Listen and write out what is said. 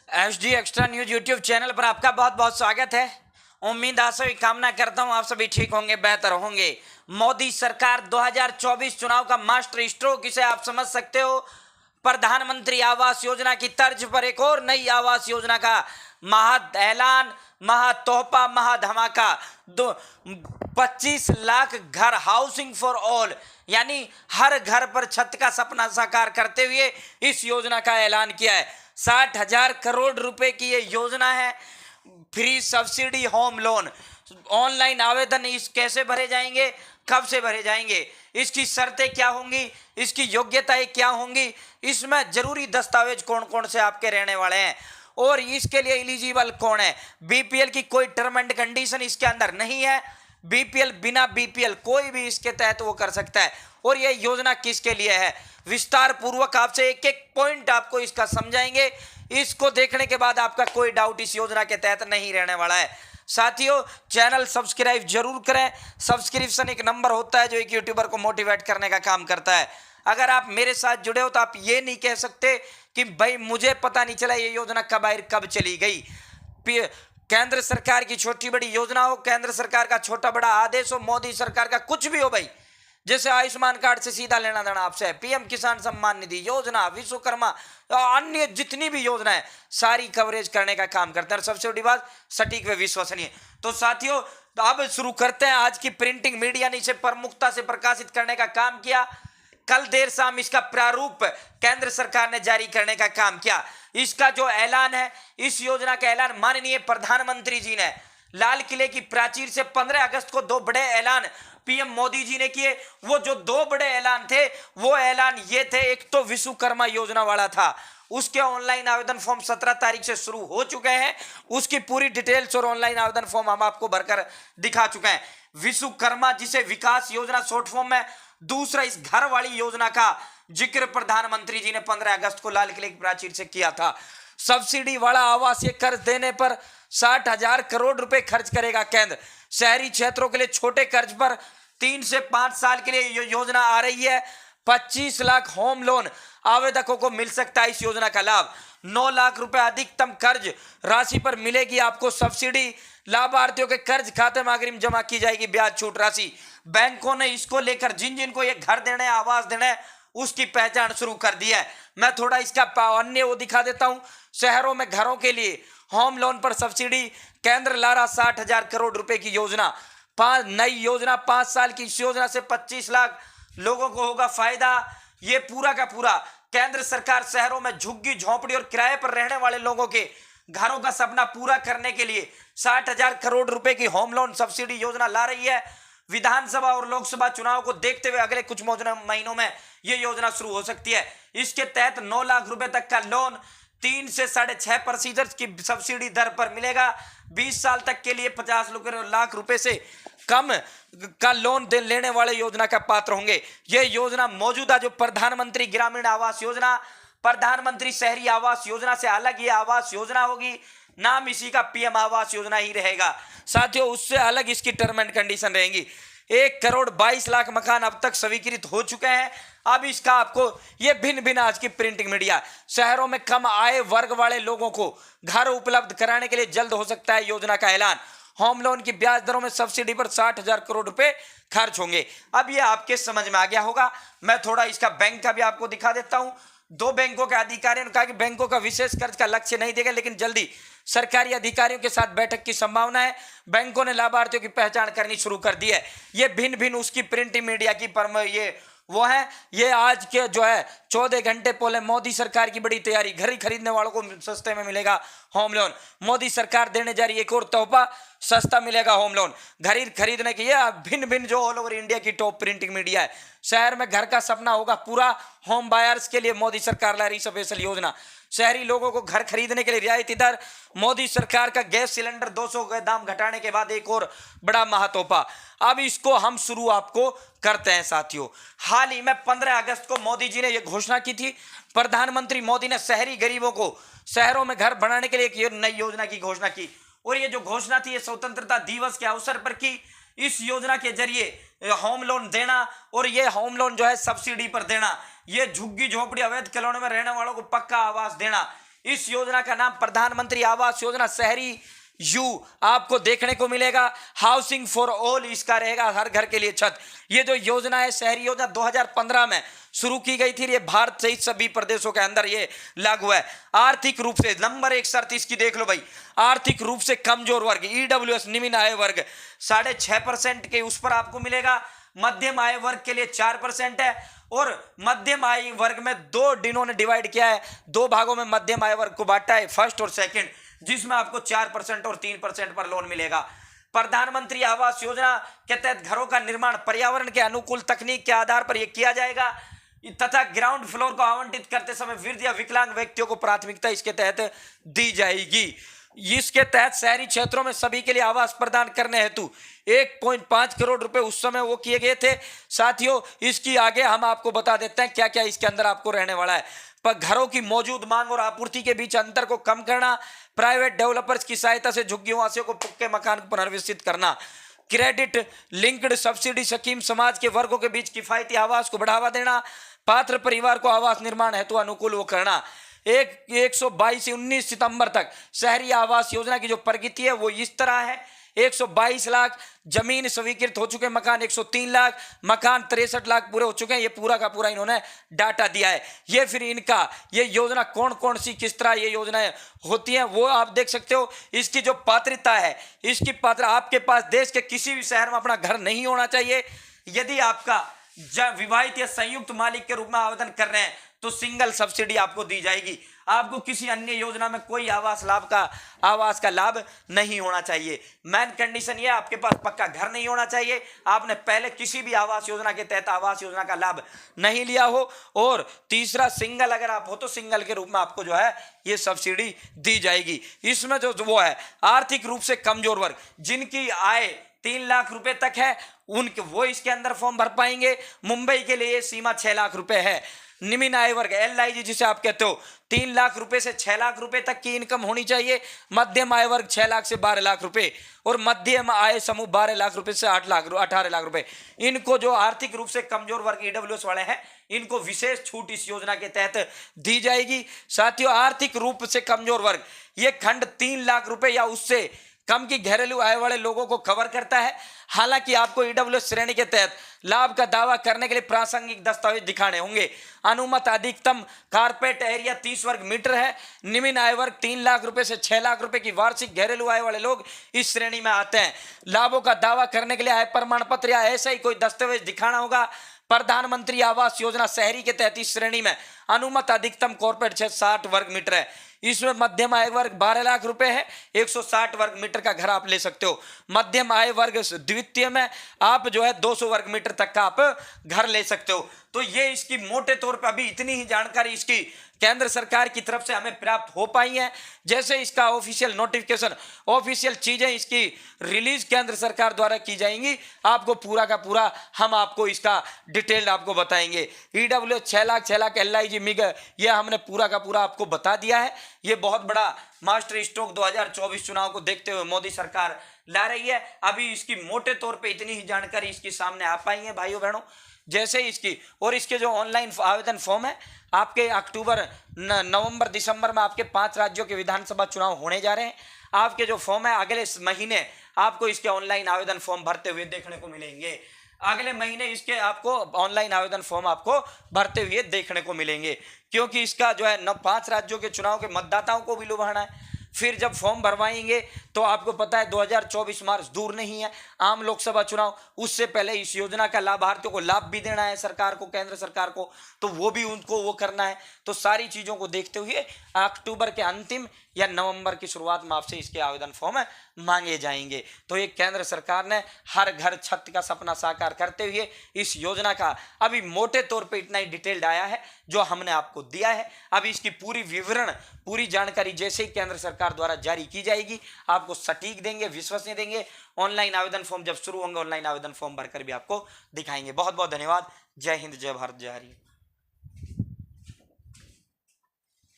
HD extra news YouTube channel पर आपका बहुत बहुत स्वागत है। उम्मीद आशा की कामना करता हूं आप सभी ठीक होंगे, बेहतर होंगे। मोदी सरकार 2024 चुनाव का मास्टर स्ट्रोक इसे आप समझ सकते हो। प्रधानमंत्री आवास योजना की तर्ज पर एक और नई आवास योजना का महा ऐलान, महा तोहफा, महा धमाका। 25 लाख घर, हाउसिंग फॉर ऑल, यानी हर घर पर छत का सपना साकार करते हुए इस योजना का ऐलान किया है। 60,000 करोड़ रुपए की ये योजना है। Free subsidy home loan, online आवेदन इस कैसे भरे जाएंगे, कब से भरे जाएंगे, इसकी शर्तें क्या होंगी, इसकी योग्यताएं क्या होंगी, इसमें जरूरी दस्तावेज कौन कौन से आपके रहने वाले हैं और इसके लिए एलिजिबल कौन है। बीपीएल की कोई टर्म एंड कंडीशन इसके अंदर नहीं है। बीपीएल, बिना बीपीएल कोई भी इसके तहत वो कर सकता है। और यह योजना किसके लिए है, विस्तार पूर्वक आपसे एक एक पॉइंट आपको इसका समझाएंगे। इसको देखने के बाद आपका कोई डाउट इस योजना के तहत नहीं रहने वाला है। साथियों, चैनल सब्सक्राइब जरूर करें। सब्सक्रिप्शन एक नंबर होता है जो एक यूट्यूबर को मोटिवेट करने का काम करता है। अगर आप मेरे साथ जुड़े हो तो आप ये नहीं कह सकते कि भाई मुझे पता नहीं चला ये योजना कब आई, कब चली गई। केंद्र सरकार की छोटी बड़ी योजना हो, केंद्र सरकार का छोटा बड़ा आदेश हो, मोदी सरकार का कुछ भी हो भाई, जैसे आयुष्मान कार्ड से सीधा लेना देना आपसे, पीएम किसान सम्मान निधि योजना, विश्वकर्मा, अन्य जितनी भी योजना है सारी कवरेज करने का काम करते हैं। और सबसे बड़ी बात, सटीक व विश्वसनीय। तो साथियों, तो अब शुरू करते हैं। आज की प्रिंटिंग मीडिया ने इसे प्रमुखता से प्रकाशित करने का काम किया। कल देर शाम इसका प्रारूप केंद्र सरकार ने जारी करने का काम किया। इसका जो ऐलान है, इस योजना का ऐलान माननीय प्रधानमंत्री जी ने लाल किले की प्राचीर से 15 अगस्त को दो बड़े ऐलान पीएम मोदी जी ने किए। वो जो दो बड़े ऐलान थे, वो ऐलान ये थे, एक तो विश्वकर्मा योजना वाला था, उसके ऑनलाइन आवेदन फॉर्म 17 तारीख से शुरू हो चुके हैं। उसकी पूरी डिटेल्स और ऑनलाइन आवेदन फॉर्म हम आपको भरकर दिखा चुके हैं। विश्वकर्मा जिसे विकास योजना शॉर्ट फॉर्म में, दूसरा इस घर वाली योजना का जिक्र प्रधानमंत्री जी ने 15 अगस्त को लाल किले की प्राचीर से किया था। सब्सिडी वाला आवासीय कर्ज देने पर 60,000 करोड़ रुपए खर्च करेगा केंद्र। शहरी क्षेत्रों के लिए छोटे कर्ज पर 3 से 5 साल के लिए योजना आ रही है। 25 लाख होम लोन आवेदकों को मिल सकता है इस योजना का लाभ। 9 लाख रुपए अधिकतम कर्ज राशि पर मिलेगी आपको सब्सिडी। लाभार्थियों के कर्ज खाते में अग्रिम जमा की जाएगी ब्याज छूट राशि। बैंकों ने इसको लेकर जिन जिन को ये घर देने, आवास देने, उसकी पहचान शुरू कर दी है। मैं थोड़ा इसका अन्य वो दिखा देता हूं। शहरों में घरों के लिए होम लोन पर सब्सिडी, केंद्र ला रहा 60,000 करोड़ रुपए की योजना। नई योजना 5 साल की। इस योजना से 25 लाख लोगों को होगा फायदा। ये पूरा का पूरा केंद्र सरकार शहरों में झुग्गी झोंपड़ी और किराए पर रहने वाले लोगों के घरों का सपना पूरा करने के लिए 60,000 करोड़ रुपए की होम लोन सब्सिडी योजना ला रही है। विधानसभा और लोकसभा चुनाव को देखते हुए अगले कुछ महीनों में यह योजना शुरू हो सकती है। इसके तहत 9 लाख रुपए तक का लोन 3 से 6.5% की सब्सिडी दर पर मिलेगा। 20 साल तक के लिए 50 लाख रुपए से कम का लोन लेने वाले योजना का पात्र होंगे। यह योजना मौजूदा जो प्रधानमंत्री ग्रामीण आवास योजना, प्रधानमंत्री शहरी आवास योजना से अलग ये आवास योजना होगी। नाम इसी का पीएम आवास योजना ही रहेगा। साथियों, उससे अलग इसकी टर्म एंड कंडीशन रहेंगी। 1,22,00,000 मकान अब तक स्वीकृत हो चुके हैं। अब इसका आपको ये भिन्न भिन्न आज की प्रिंटिंग मीडिया, शहरों में कम आय वर्ग वाले लोगों को घर उपलब्ध कराने के लिए जल्द हो सकता है योजना का ऐलान। होम लोन की ब्याज दरों में सब्सिडी पर 60,000 करोड़ रुपए खर्च होंगे। अब ये आपके समझ में आ गया होगा। मैं थोड़ा इसका बैंक का भी आपको दिखा देता हूं। 2 बैंकों के अधिकारियों ने कहा कि बैंकों का विशेष कर्ज का लक्ष्य नहीं देगा, लेकिन जल्दी सरकारी अधिकारियों के साथ बैठक की संभावना है। बैंकों ने लाभार्थियों की पहचान करनी शुरू कर दी है। ये भिन्न भिन्न उसकी प्रिंटिंग मीडिया की ये वो है। ये आज के जो है 14 घंटे पहले मोदी सरकार की बड़ी तैयारी। घर खरीदने वालों को सस्ते में मिलेगा होम लोन। मोदी सरकार देने जा रही है एक और तोहफा, सस्ता मिलेगा होम लोन। घर खरीदने के ये भिन्न भिन्न जो ऑल ओवर इंडिया की टॉप प्रिंटिंग मीडिया है। शहर में घर का सपना होगा पूरा। होम बायर्स के लिए मोदी सरकार ला रही स्पेशल योजना। शहरी लोगों को घर खरीदने के लिए रियायती दर। मोदी सरकार का गैस सिलेंडर 200 का दाम घटाने के बाद एक और बड़ा महातोहफा। अब इसको हम शुरू आपको करते हैं। साथियों, हाल ही में 15 अगस्त को मोदी जी ने यह घोषणा की थी। प्रधानमंत्री मोदी ने शहरी गरीबों को शहरों में घर बनाने के लिए एक नई योजना की घोषणा की। और ये जो घोषणा थी ये स्वतंत्रता दिवस के अवसर पर की। इस योजना के जरिए होम लोन देना और ये होम लोन जो है सब्सिडी पर देना, ये झुग्गी झोपड़ी अवैध कॉलोनी में रहने वालों को पक्का आवास देना, इस योजना का नाम प्रधानमंत्री आवास योजना शहरी यू आपको देखने को मिलेगा। हाउसिंग फॉर ऑल इसका रहेगा, हर घर के लिए छत। ये जो योजना है शहरी योजना 2015 में शुरू की गई थी। ये भारत सहित सभी प्रदेशों के अंदर ये लागू है। आर्थिक रूप से नंबर 1 शर्त इसकी देख लो भाई, आर्थिक रूप से कमजोर वर्ग ईडब्ल्यूएस निम्न आय वर्ग 6.5% के उस पर आपको मिलेगा। मध्यम आय वर्ग के लिए 4% है और मध्यम आय वर्ग में इन्होंने डिवाइड किया है, 2 भागों में मध्यम आय वर्ग को बांटा है, फर्स्ट और सेकंड, जिसमें आपको 4% और 3% पर लोन मिलेगा। प्रधानमंत्री आवास योजना के तहत घरों का निर्माण पर्यावरण के अनुकूल तकनीक के आधार पर यह किया जाएगा तथा ग्राउंड फ्लोर को आवंटित करते समय वृद्ध या विकलांग व्यक्तियों को प्राथमिकता इसके तहत दी जाएगी। इसके तहत शहरी क्षेत्रों में सभी के लिए आवास प्रदान करने हेतु 1.5 करोड़ रुपए उस समय वो किए गए थे। साथियों, इसकी आगे हम आपको बता देते हैं क्या क्या इसके अंदर आपको रहने वाला है। पर घरों की मौजूद मांग और आपूर्ति के बीच अंतर को कम करना, प्राइवेट डेवलपर्स की सहायता से झुग्गियों वासियों को पक्के मकान को पुनर्विकसित करना, क्रेडिट लिंक्ड सब्सिडी स्कीम समाज के वर्गों के बीच किफायती आवास को बढ़ावा देना, पात्र परिवार को आवास निर्माण हेतु अनुकूल वो करना। 122 से 19 सितंबर तक शहरी आवास योजना की जो प्रगति है वो इस तरह है। 122 लाख जमीन स्वीकृत हो चुके, मकान 103 लाख, मकान 63 लाख पूरे हो चुके हैं। ये पूरा का पूरा इन्होंने डाटा दिया है। ये फिर इनका ये योजना कौन कौन सी किस तरह ये योजनाएं होती हैं वो आप देख सकते हो। इसकी जो पात्रता है, इसकी पात्रता आपके पास देश के किसी भी शहर में अपना घर नहीं होना चाहिए। यदि आपका विवाहित या संयुक्त मालिक के रूप में आवेदन कर रहे हैं तो सिंगल सब्सिडी आपको दी जाएगी। आपको किसी अन्य योजना में कोई आवास का लाभ नहीं होना चाहिए। मेन कंडीशन ये आपके पास पक्का घर नहीं होना चाहिए, आपने पहले किसी भी आवास योजना के तहत आवास योजना का लाभ नहीं लिया हो, और तीसरा सिंगल अगर आप हो तो सिंगल के रूप में आपको जो है ये सब्सिडी दी जाएगी। इसमें जो वो है आर्थिक रूप से कमजोर वर्ग जिनकी आय 3 लाख रुपए तक है वो इसके अंदर फॉर्म भर पाएंगे। मुंबई के लिए सीमा 6 लाख रुपए है। निम्न आय वर्ग LIG जिसे आप कहते हो 3 लाख रुपए से 6 लाख रुपए तक की इनकम होनी चाहिए। मध्यम आय वर्ग 6 लाख से 12 लाख रुपए और मध्यम आय समूह 12 लाख रुपए से 18 लाख रुपए। इनको जो आर्थिक रूप से कमजोर वर्ग EWS वाले हैं इनको विशेष छूट इस योजना के तहत दी जाएगी। साथियों, आर्थिक रूप से कमजोर वर्ग ये खंड 3 लाख रुपए या उससे कम की घरेलू आय वाले लोगों को कवर करता है। हालांकि आपको EWS श्रेणी के तहत लाभ का दावा करने के लिए प्रासंगिक दस्तावेज दिखाने होंगे। अनुमत अधिकतम कारपेट एरिया 30 वर्ग मीटर है। निम्न आय वर्ग 3 लाख रुपए से 6 लाख रुपए की वार्षिक घरेलू आय वाले लोग इस श्रेणी में आते हैं। लाभों का दावा करने के लिए आय प्रमाण पत्र या ऐसा ही कोई दस्तावेज दिखाना होगा। प्रधानमंत्री आवास योजना शहरी के तहत इस श्रेणी में अनुमत अधिकतम कॉर्पोरेट 60 वर्ग मीटर है। इसमें मध्यम आय वर्ग 12 लाख रुपए है। 160 वर्ग मीटर का घर आप ले सकते हो। मध्यम आय वर्ग द्वितीय में आप जो है 200 वर्ग मीटर तक का आप घर ले सकते हो। तो ये इसकी मोटे तौर पर अभी इतनी ही जानकारी इसकी केंद्र सरकार की तरफ से हमें प्राप्त हो पाई है। जैसे इसका ऑफिशियल नोटिफिकेशन, ऑफिशियल चीजें इसकी रिलीज केंद्र सरकार द्वारा की जाएंगी, आपको पूरा का पूरा हम आपको इसका डिटेल आपको बताएंगे। EWS 6 लाख LIG मिग ये हमने पूरा का पूरा आपको बता दिया है। ये बहुत बड़ा मास्टर स्ट्रोक 2024 चुनाव को देखते हुए मोदी सरकार ला रही है। अभी इसकी मोटे तौर पे इतनी ही जानकारी इसके सामने आ पाई है भाइयों बहनों। जैसे इसकी और इसके जो ऑनलाइन आवेदन फॉर्म है आपके अक्टूबर नवंबर दिसंबर में आपके 5 राज्यों के विधानसभा चुनाव होने जा रहे हैं। आपके जो फॉर्म है अगले महीने आपको इसके ऑनलाइन आवेदन फॉर्म भरते हुए देखने को मिलेंगे। अगले महीने इसके आपको ऑनलाइन आवेदन फॉर्म आपको भरते हुए देखने को मिलेंगे, क्योंकि इसका जो है 5 राज्यों के चुनाव के मतदाताओं को भी लुभाना है। फिर जब फॉर्म भरवाएंगे तो आपको पता है 2024 मार्च दूर नहीं है, आम लोकसभा चुनाव। उससे पहले इस योजना का लाभार्थियों को लाभ भी देना है सरकार को, केंद्र सरकार को, तो वो भी उनको वो करना है। तो सारी चीजों को देखते हुए अक्टूबर के अंतिम या नवंबर की शुरुआत में आपसे इसके आवेदन फॉर्म मांगे जाएंगे। तो ये केंद्र सरकार ने हर घर छत का सपना साकार करते हुए इस योजना का अभी मोटे तौर पे इतना ही डिटेल्ड आया है जो हमने आपको दिया है। अभी इसकी पूरी विवरण, पूरी जानकारी जैसे ही केंद्र सरकार द्वारा जारी की जाएगी आपको सटीक देंगे, विश्वसनीय देंगे। ऑनलाइन आवेदन फॉर्म जब शुरू होंगे ऑनलाइन आवेदन फॉर्म भरकर भी आपको दिखाएंगे। बहुत बहुत धन्यवाद। जय हिंद, जय भारत, जय हरियाणा।